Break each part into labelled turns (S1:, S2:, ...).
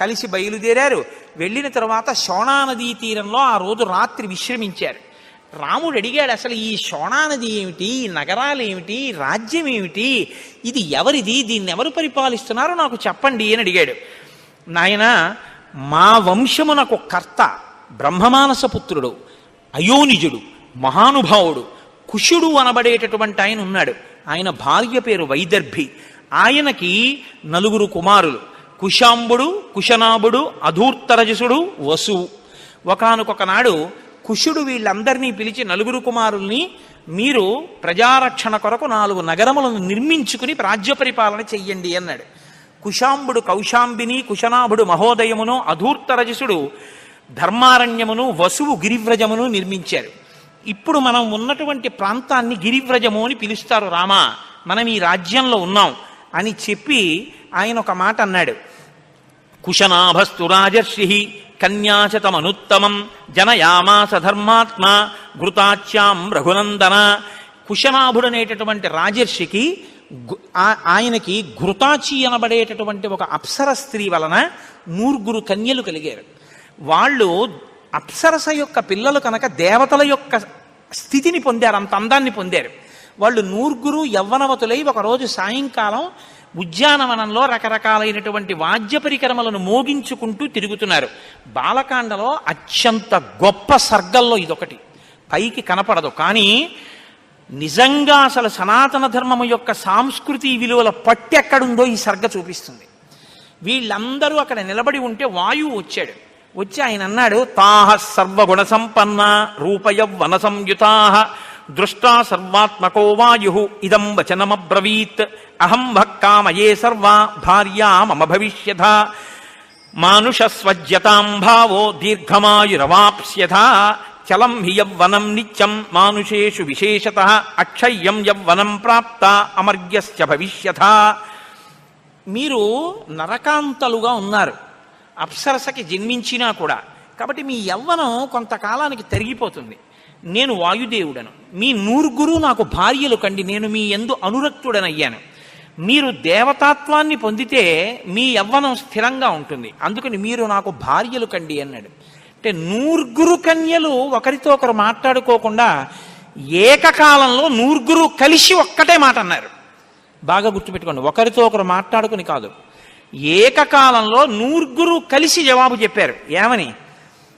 S1: కలిసి బయలుదేరారు. వెళ్ళిన తర్వాత శోణా నదీ తీరంలో ఆ రోజు రాత్రి విశ్రమించారు. రాముడు అడిగాడు, అసలు ఈ శోణా నది ఏమిటి, ఈ నగరాలు ఏమిటి, రాజ్యం ఏమిటి, ఇది ఎవరిది, దీన్ని ఎవరు పరిపాలిస్తున్నారో నాకు చెప్పండి అని అడిగాడు. నాయన, మా వంశమునకు కర్త బ్రహ్మమానస పుత్రుడు, అయోనిజుడు, మహానుభావుడు కుశుడు అనబడేటటువంటి ఆయన ఉన్నాడు. ఆయన భార్య పేరు వైదర్భి. ఆయనకి 4 కుమారులు, కుశాంబుడు, కుశనాభుడు, అధూర్తరజసుడు, వసువు. ఒకానొక నాడు కుశుడు వీళ్ళందరినీ పిలిచి 4 కుమారుల్ని, మీరు ప్రజారక్షణ కొరకు 4 నగరములను నిర్మించుకుని రాజ్య పరిపాలన చెయ్యండి అన్నాడు. కుశాంబుడు కౌశాంబిని, కుశనాభుడు మహోదయమును, అధూర్తరజసుడు ధర్మారణ్యమును, వసువు గిరివ్రజమును నిర్మించారు. ఇప్పుడు మనం ఉన్నటువంటి ప్రాంతాన్ని గిరివ్రజము అని పిలుస్తారు. రామ, మనం ఈ రాజ్యంలో ఉన్నాం అని చెప్పి ఆయన ఒక మాట అన్నాడు. కుశనాభస్తు రాజర్షి కన్యాశతమనుత్తమం జనయామాస ధర్మాత్మ ఘృతాచ్యాం రఘునందన. కుశనాభుడు అనేటటువంటి రాజర్షికి ఆయనకి ఘృతాచి అనబడేటటువంటి ఒక అప్సర స్త్రీ వలన 9 కన్యలు కలిగారు. వాళ్ళు అప్సరస యొక్క పిల్లలు కనుక దేవతల యొక్క స్థితిని పొందారు, అంత అందాన్ని పొందారు. వాళ్ళు 9 యవ్వనవతులై ఒకరోజు సాయంకాలం ఉద్యానవనంలో రకరకాలైనటువంటి వాద్య పరికరములను మోగించుకుంటూ తిరుగుతున్నారు. బాలకాండలో అత్యంత గొప్ప సర్గల్లో ఇదొకటి. పైకి కనపడదు, కానీ నిజంగా అసలు సనాతన ధర్మము యొక్క సాంస్కృతి విలువల పట్టి ఎక్కడుందో ఈ సర్గ చూపిస్తుంది. వీళ్ళందరూ అక్కడ నిలబడి ఉంటే వాయువు వచ్చాడు. వచ్చి ఆయన అన్నాడు, తాహ సర్వగుణ సంపన్న రూపయవ్వన సంయుతాః దృష్టా సర్వాత్మకో వాయు ఇదం వచనమబ్రవీత్ అహం భక్కామయే సర్వా భార్యా మమ భవిష్యథ మానుషస్వజ్యతాం భావో దీర్ఘమాయురవాప్స్యథ చలం హి యవ్వనం నిత్యం మానుషేషు విశేషతః అక్షయ్యం యవ్వనం ప్రాప్త అమర్యశ్చ భవిష్యథ. మీరు నరకాంతలుగా ఉన్నారు, అప్సరసకి జన్మించినా కూడా. కాబట్టి మీ యవ్వనం కొంతకాలానికి తరిగిపోతుంది. నేను వాయుదేవుడను, మీ 9 నాకు భార్యలు కండి, నేను మీ యందు అనురక్తుడనయ్యాను. మీరు దేవతాత్వాన్ని పొందితే మీ యవ్వనం స్థిరంగా ఉంటుంది, అందుకని మీరు నాకు భార్యలు కండి అన్నాడు. అంటే 9 కన్యలు ఒకరితో ఒకరు మాట్లాడుకోకుండా ఏకకాలంలో 9 కలిసి ఒక్కటే మాట అన్నారు. బాగా గుర్తుపెట్టుకోండి, ఒకరితో ఒకరు మాట్లాడుకుని కాదు, ఏకకాలంలో 9 కలిసి జవాబు చెప్పారు. ఏమని?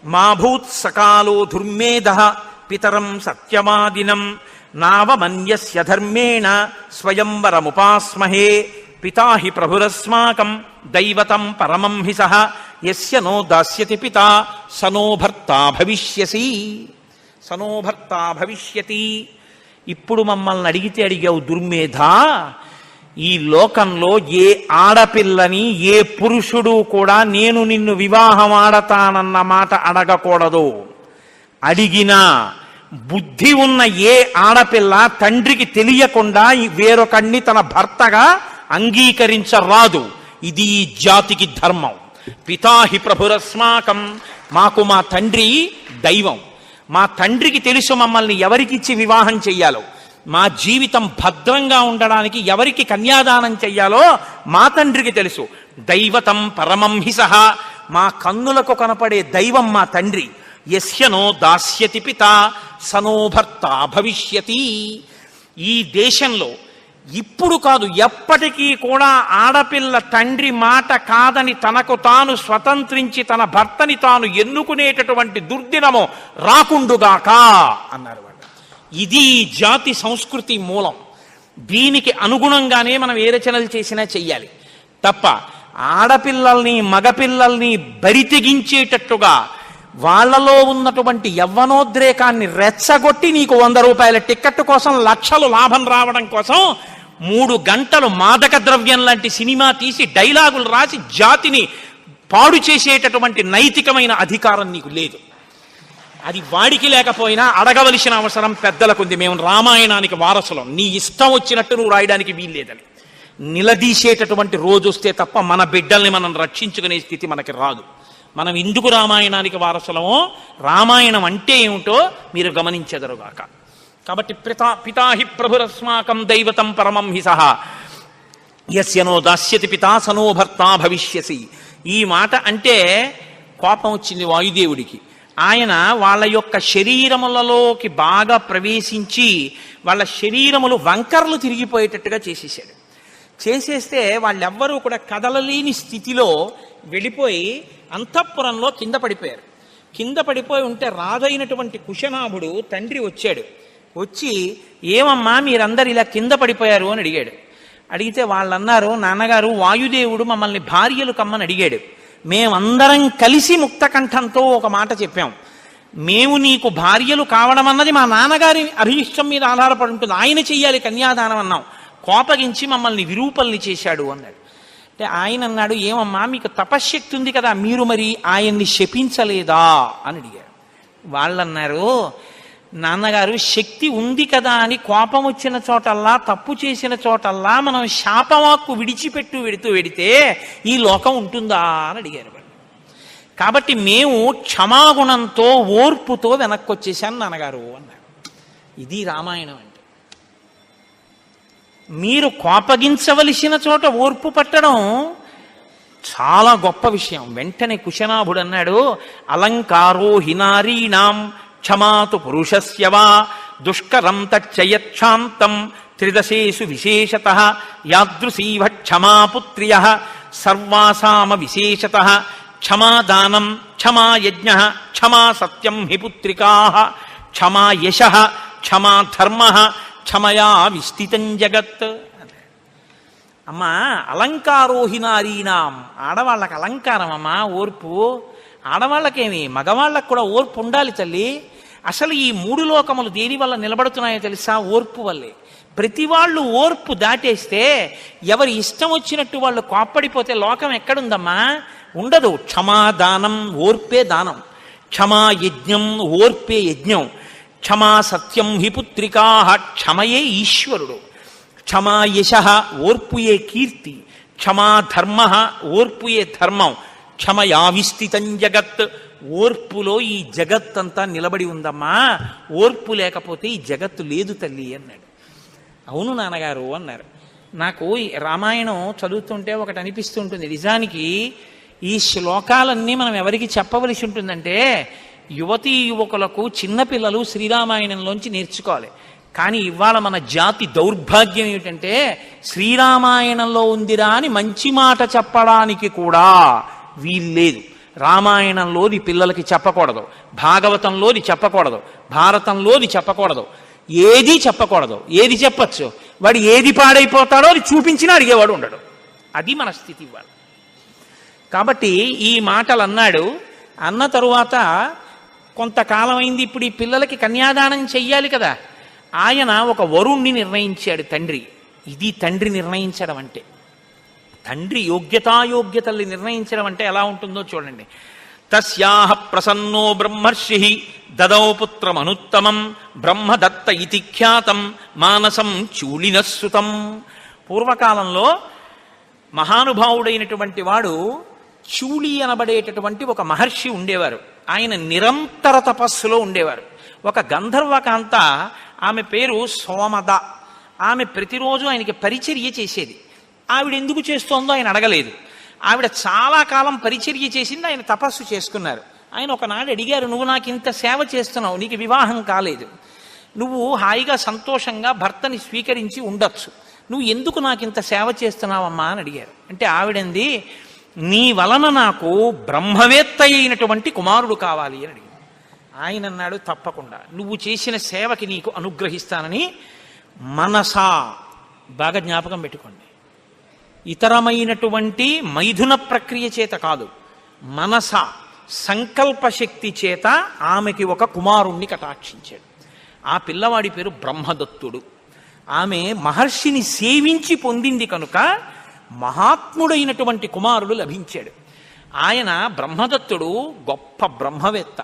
S1: మా భూత్ సకాలో దుర్మేధ పితరం సత్యవాదినం నావమన్యస్య ధర్మేణ స్వయంవరముపాస్మహే పితా హి ప్రభురస్మాకం దైవతం పరమం హి సహ యస్య నో దాస్యతి పితా సనో భర్తా భవిష్యసి సనో భర్తా భవిష్యతి. ఇప్పుడు మమ్మల్ని అడిగితే అడిగావు దుర్మేధ, ఈ లోకంలో ఏ ఆడపిల్లని ఏ పురుషుడు కూడా నేను నిన్ను వివాహం ఆడతానన్న మాట అడగకూడదు. అడిగినా బుద్ధి ఉన్న ఏ ఆడపిల్ల తండ్రికి తెలియకుండా వేరొకడిని తన భర్తగా అంగీకరించరాదు. ఇది ఈ జాతికి ధర్మం. పితాహి ప్రభురస్మాకం, మాకు మా తండ్రి దైవం. మా తండ్రికి తెలుసు మమ్మల్ని ఎవరికిచ్చి వివాహం చెయ్యాలో, మా జీవితం భద్రంగా ఉండడానికి ఎవరికి కన్యాదానం చెయ్యాలో మా తండ్రికి తెలుసు. దైవతం పరమం హి సహ, మా కన్నులకు కనపడే దైవం మా తండ్రి. యస్యనో దాస్యతి పిత సనో భర్త భవిష్యతి. ఈ దేశంలో ఇప్పుడు కాదు ఎప్పటికీ కూడా ఆడపిల్ల తండ్రి మాట కాదని తనకు తాను స్వతంత్రించి తన భర్తని తాను ఎన్నుకునేటటువంటి దుర్దినము రాకుండుగాక అన్నారు వాళ్ళు. ఇది జాతి సంస్కృతి మూలం. దీనికి అనుగుణంగానే మనం ఏ రచనలు చేసినా చెయ్యాలి తప్ప ఆడపిల్లల్ని మగపిల్లల్ని బరితెగించేటట్టుగా వాళ్లలో ఉన్నటువంటి యవ్వనోద్రేకాన్ని రెచ్చగొట్టి నీకు 100 రూపాయల టిక్కెట్ కోసం లక్షలు లాభం రావడం కోసం 3 గంటలు మాదక ద్రవ్యం లాంటి సినిమా తీసి డైలాగులు రాసి జాతిని పాడు చేసేటటువంటి నైతికమైన అధికారం నీకు లేదు. అది వాడికి లేకపోయినా అడగవలసిన అవసరం పెద్దలకుంది. మేము రామాయణానికి వారసులం, నీ ఇష్టం వచ్చినట్టు నువ్వు రాయడానికి వీల్లేదని నిలదీసేటటువంటి రోజు వస్తే తప్ప మన బిడ్డల్ని మనం రక్షించుకునే స్థితి మనకి రాదు. మనం ఎందుకు రామాయణానికి వారసులమో, రామాయణం అంటే ఏమిటో మీరు గమనించెదరుగాక. కాబట్టి పితాహి ప్రభురస్మాకం దైవతం పరమం హి సహ యస్య నో దాస్యతి పితా సనో భర్తా భవిష్యసి. ఈ మాట అంటే కోపం వచ్చింది వాయుదేవుడికి. ఆయన వాళ్ళ యొక్క శరీరములలోకి బాగా ప్రవేశించి వాళ్ళ శరీరములు వంకర్లు తిరిగిపోయేటట్టుగా చేసేసాడు. చేసేస్తే వాళ్ళెవ్వరూ కూడా కదలలేని స్థితిలో వెళ్ళిపోయి అంతఃపురంలో కింద పడిపోయారు. కింద పడిపోయి ఉంటే రాజైనటువంటి కుశనాభుడు తండ్రి వచ్చాడు. వచ్చి ఏమమ్మా మీరందరు ఇలా కింద పడిపోయారు అని అడిగాడు. అడిగితే వాళ్ళన్నారు, నాన్నగారు వాయుదేవుడు మమ్మల్ని భార్యలు కమ్మని అడిగాడు. మేమందరం కలిసి ముక్తకంఠంతో ఒక మాట చెప్పాం, మేము నీకు భార్యలు కావడం అన్నది మా నాన్నగారి అభిష్టం మీద ఆధారపడి ఉంటుంది, ఆయన చెయ్యాలి కన్యాదానం అన్నాం. కోపగించి మమ్మల్ని విరూపల్ని చేశాడు అన్నాడు. అంటే ఆయన అన్నాడు, ఏమమ్మా మీకు తపశ్శక్తి ఉంది కదా, మీరు మరి ఆయన్ని శపించలేదా అని అడిగారు. వాళ్ళన్నారు, నాన్నగారు శక్తి ఉంది కదా అని కోపం వచ్చిన చోటల్లా, తప్పు చేసిన చోటల్లా మనం శాపవాక్కు విడిచిపెడుతూ వెడితే ఈ లోకం ఉంటుందా అని అడిగారు వాళ్ళు. కాబట్టి మేము క్షమాగుణంతో ఓర్పుతో వెనక్కి వచ్చేసాను నాన్నగారు అన్నారు. ఇది రామాయణం అంటే. మీరు కోపగించవలసిన చోట ఓర్పు పట్టడం చాలా గొప్ప విషయం. వెంటనే కుశనాభుడు అన్నాడు, అలంకారో హినారీణాం క్షమాతు పురుషస్య వా దుష్కరం తచ్చయచ్ఛాంతం త్రిదశేషు విశేషతః యాదృశీవ క్షమాపుత్ర్యః సర్వాసామ విశేషతః క్షమాదానం క్షమా యజ్ఞః క్షమా సత్యం హి పుత్రికాః క్షమా యశః క్షమా ధర్మః క్షమయా విస్థితం జగత్. అమ్మా అలంకారోహినారీనాం, ఆడవాళ్ళకి అలంకారం అమ్మా ఓర్పు. ఆడవాళ్ళకేమి, మగవాళ్ళకు కూడా ఓర్పు ఉండాలి తల్లి. అసలు ఈ మూడు లోకములు దేని వల్ల నిలబడుతున్నాయో తెలుసా? ఓర్పు వల్లే. ప్రతి వాళ్ళు ఓర్పు దాటేస్తే, ఎవరి ఇష్టం వచ్చినట్టు వాళ్ళు కోప్పడిపోతే లోకం ఎక్కడుందమ్మా? ఉండదు. క్షమాదానం, ఓర్పే దానం. క్షమా యజ్ఞం, ఓర్పే యజ్ఞం. క్షమా సత్యం హి పుత్రికా, క్షమయే ఈశ్వరుడు. క్షమా యశ, ఓర్పుయే కీర్తి. క్షమా ధర్మ, ఓర్పుయే ధర్మం. క్షమయా విస్థితం జగత్, ఓర్పులో ఈ జగత్తంతా నిలబడి ఉందమ్మా. ఓర్పు లేకపోతే ఈ జగత్తు లేదు తల్లి అన్నాడు. అవును నాన్నగారు అన్నారు. నాకు రామాయణం చదువుతుంటే ఒకటి అనిపిస్తుంటుంది, నిజానికి ఈ శ్లోకాలన్నీ మనం ఎవరికి చెప్పవలసి ఉంటుందంటే యువతీ యువకులకు, చిన్నపిల్లలు శ్రీరామాయణంలోంచి నేర్చుకోవాలి. కానీ ఇవాళ మన జాతి దౌర్భాగ్యం ఏమిటంటే శ్రీరామాయణంలో ఉందిరా అని మంచి మాట చెప్పడానికి కూడా వీల్లేదు. రామాయణంలోది పిల్లలకి చెప్పకూడదు, భాగవతంలోది చెప్పకూడదు, భారతంలోది చెప్పకూడదు, ఏది చెప్పకూడదు. ఏది చెప్పచ్చు? వాడు ఏది పాడైపోతాడో అది చూపించినా అడిగేవాడు ఉండడు. అది మన స్థితి ఇవాళ. కాబట్టి ఈ మాటలు అన్నాడు. అన్న తరువాత కొంతకాలం అయింది. ఇప్పుడు ఈ పిల్లలకి కన్యాదానం చెయ్యాలి కదా. ఆయన ఒక వరుణ్ణి నిర్ణయించాడు తండ్రి. ఇది తండ్రి నిర్ణయించడం అంటే. తండ్రి యోగ్యతాయోగ్యతల్ని నిర్ణయించడం అంటే ఎలా ఉంటుందో చూడండి. తస్యాహ ప్రసన్నో బ్రహ్మర్షి దదౌ పుత్రమనుత్తమం బ్రహ్మదత్త ఇతి ఖ్యాతం మానసం చూళినస్సుతం. పూర్వకాలంలో మహానుభావుడైనటువంటి వాడు చూళి అనబడేటటువంటి ఒక మహర్షి ఉండేవారు. ఆయన నిరంతర తపస్సులో ఉండేవారు. ఒక గంధర్వకాంత, ఆమె పేరు సోమద. ఆమె ప్రతిరోజు ఆయనకి పరిచర్య చేసేది. ఆవిడ ఎందుకు చేస్తోందో ఆయన అడగలేదు. ఆవిడ చాలా కాలం పరిచర్య చేసింది, ఆయన తపస్సు చేసుకున్నారు. ఆయన ఒకనాడు అడిగారు, నువ్వు నాకు ఇంత సేవ చేస్తున్నావు, నీకు వివాహం కాలేదు, నువ్వు హాయిగా సంతోషంగా భర్తని స్వీకరించి ఉండొచ్చు, నువ్వు ఎందుకు నాకు ఇంత సేవ చేస్తున్నావమ్మా అని అడిగారు. అంటే ఆవిడంది, నీ వలన నాకు బ్రహ్మవేత్త అయినటువంటి కుమారుడు కావాలి అని అడిగింది. ఆయన అన్నాడు, తప్పకుండా నువ్వు చేసిన సేవకి నీకు అనుగ్రహిస్తానని. మనసా, బాగా జ్ఞాపకం పెట్టుకోండి, ఇతరమైనటువంటి మైథున ప్రక్రియ చేత కాదు, మనస సంకల్పశక్తి చేత ఆమెకి ఒక కుమారుణ్ణి కటాక్షించాడు. ఆ పిల్లవాడి పేరు బ్రహ్మదత్తుడు. ఆమె మహర్షిని సేవించి పొందింది కనుక మహాత్ముడైనటువంటి కుమారుడు లభించాడు. ఆయన బ్రహ్మదత్తుడు గొప్ప బ్రహ్మవేత్త.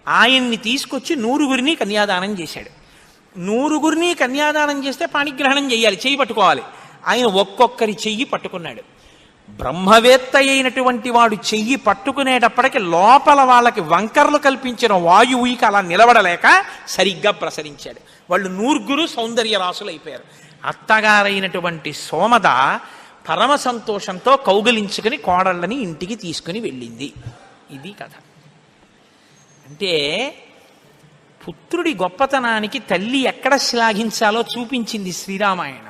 S1: ఆయన్ని తీసుకొచ్చి 100 కన్యాదానం చేశాడు. 100 కన్యాదానం చేస్తే పాణిగ్రహణం చేయాలి, చెయ్యి పట్టుకోవాలి. ఆయన ఒక్కొక్కరి చెయ్యి పట్టుకున్నాడు. బ్రహ్మవేత్త అయినటువంటి వాడు చెయ్యి పట్టుకునేటప్పటికి లోపల వాళ్ళకి వంకర్లు కల్పించిన వాయువుకి అలా నిలబడలేక సరిగ్గా ప్రసరించాడు. వాళ్ళు 100 సౌందర్య రాసులు అయిపోయారు. అత్తగారైనటువంటి సోమద పరమ సంతోషంతో కౌగలించుకుని కోడళ్ళని ఇంటికి తీసుకుని వెళ్ళింది. ఇది కథ. అంటే పుత్రుడి గొప్పతనానికి తల్లి ఎక్కడ శ్లాఘించాలో చూపించింది శ్రీరామాయణం.